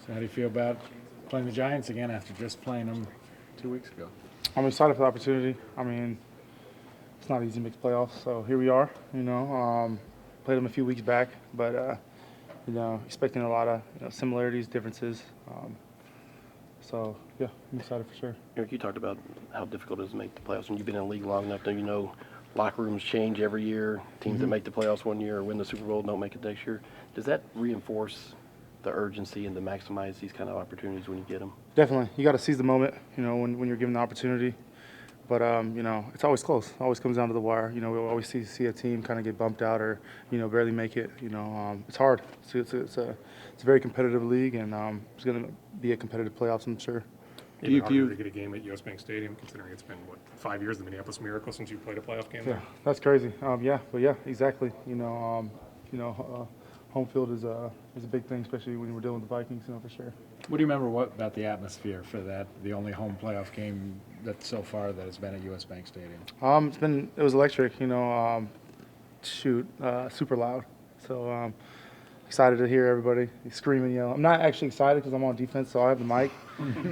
So how do you feel about playing the Giants again after just playing them 2 weeks ago? I'm excited for the opportunity. I mean, it's not easy to make the playoffs, so here we are. Played them a few weeks back, but expecting a lot of similarities, differences. So yeah, I'm excited for sure. Eric, you talked about how difficult it is to make the playoffs. When you've been in the league long enough, you know locker rooms change every year. Teams that make the playoffs one year or win the Super Bowl don't make it next year. Does that reinforce the urgency and to maximize these kind of opportunities when you get them? Definitely, you got to seize the moment. When you're given the opportunity. But it's always close. It always comes down to the wire. We always see a team kind of get bumped out or barely make it. It's hard. It's a very competitive league, and it's going to be a competitive playoffs, I'm sure. Do you view to get a game at US Bank Stadium, considering it's been 5 years, the Minneapolis Miracle, since you played a playoff game there? Yeah, that's crazy. Yeah, exactly. Home field is a big thing, especially when we're dealing with the Vikings, for sure. What do you remember about the atmosphere for that, the only home playoff game that so far that has been at US Bank Stadium? It was electric, super loud. So excited to hear everybody scream and yell. I'm not actually excited because I'm on defense, so I have the mic.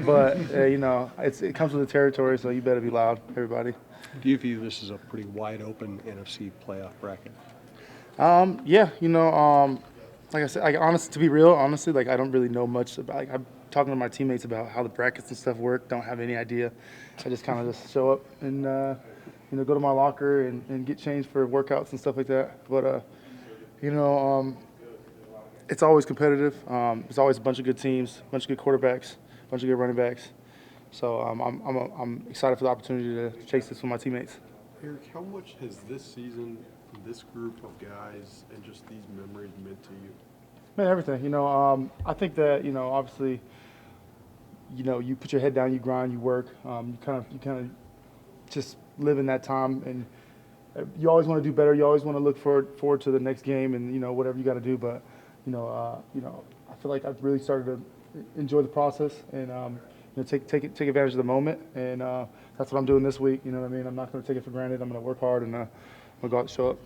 But it comes with the territory, so you better be loud, everybody. Do you view this as a pretty wide open NFC playoff bracket? Like I said, to be real, honestly, I don't really know much about. I'm talking to my teammates about how the brackets and stuff work. Don't have any idea. I just kind of just show up and go to my locker and get changed for workouts and stuff like that. But it's always competitive. There's always a bunch of good teams, a bunch of good quarterbacks, a bunch of good running backs. So I'm excited for the opportunity to chase this with my teammates. Eric, how much has this season, this group of guys, and just these memories meant to you? Man, everything. I think that obviously, you put your head down, you grind, you work. You kind of just live in that time, and you always want to do better. You always want to look forward to the next game, and whatever you got to do. But I feel like I've really started to enjoy the process and take advantage of the moment, and that's what I'm doing this week. You know what I mean? I'm not going to take it for granted. I'm going to work hard and we'll go out and show up.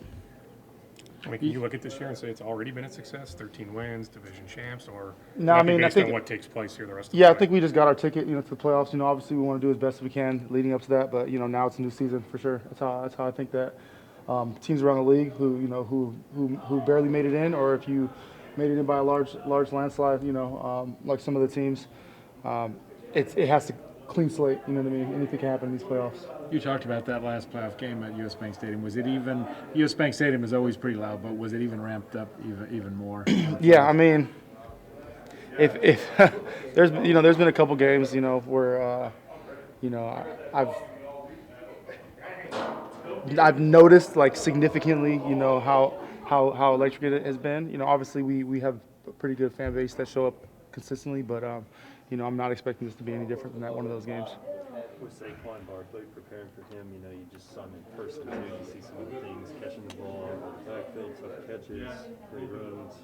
I mean, can you look at this year and say it's already been a success, 13 wins, division champs, or no? I mean, based I think on what takes place here the rest of the yeah, way? I think we just got our ticket, to the playoffs. Obviously we want to do as best as we can leading up to that, but now it's a new season for sure. That's how I think that teams around the league who barely made it in, or if you made it in by a large landslide, like some of the teams, it has to clean slate. You know what I mean? Anything can happen in these playoffs. You talked about that last playoff game at US Bank Stadium. Was it even? US Bank Stadium is always pretty loud, but was it even ramped up even more? Yeah, I mean, if there's been a couple games where I've noticed significantly how electric it has been. Obviously we have a pretty good fan base that show up consistently, but I'm not expecting this to be any different than that one of those games. With Saquon Barkley, preparing for him, you just saw him in person too. You see some of the things, catching the ball, backfield, tough catches, great runs.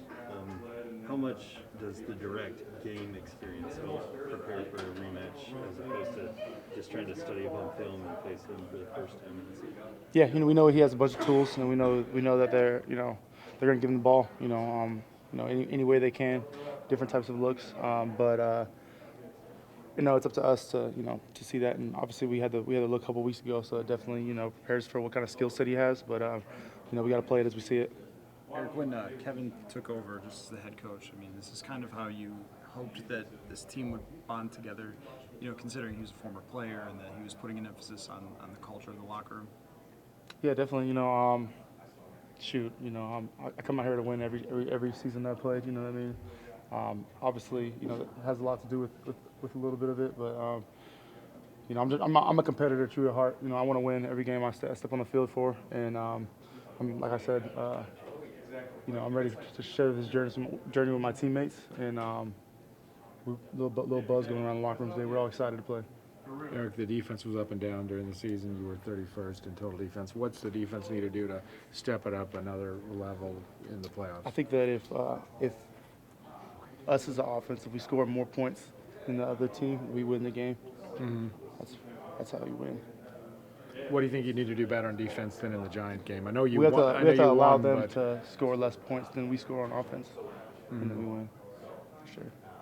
How much does the direct game experience help prepare for a rematch as opposed to just trying to study him on film and face him for the first time in the season? Yeah, we know he has a bunch of tools, and we know that they're going to give him the ball, any way they can, different types of looks, but. It's up to us to see that, and obviously we had the look a couple weeks ago, so it definitely prepares for what kind of skill set he has. But we got to play it as we see it. Eric, when Kevin took over just as the head coach, I mean, this is kind of how you hoped that this team would bond together. Considering he was a former player and that he was putting an emphasis on the culture of the locker room. Yeah, definitely. I come out here to win every season that I played. You know what I mean? Obviously, it has a lot to do with a little bit of it, but I'm a competitor true to heart. I want to win every game I step on the field for, and like I said, I'm ready to share this journey with my teammates, and little buzz going around the locker room today. We're all excited to play. Eric, the defense was up and down during the season. You were 31st in total defense. What's the defense need to do to step it up another level in the playoffs? I think that if us as an offense, if we score more points than the other team, we win the game. Mm-hmm. That's how you win. What do you think you need to do better on defense than in the Giant game? I know you we have won. to, we have to allow them to score less points than we score on offense, and then we win, for sure.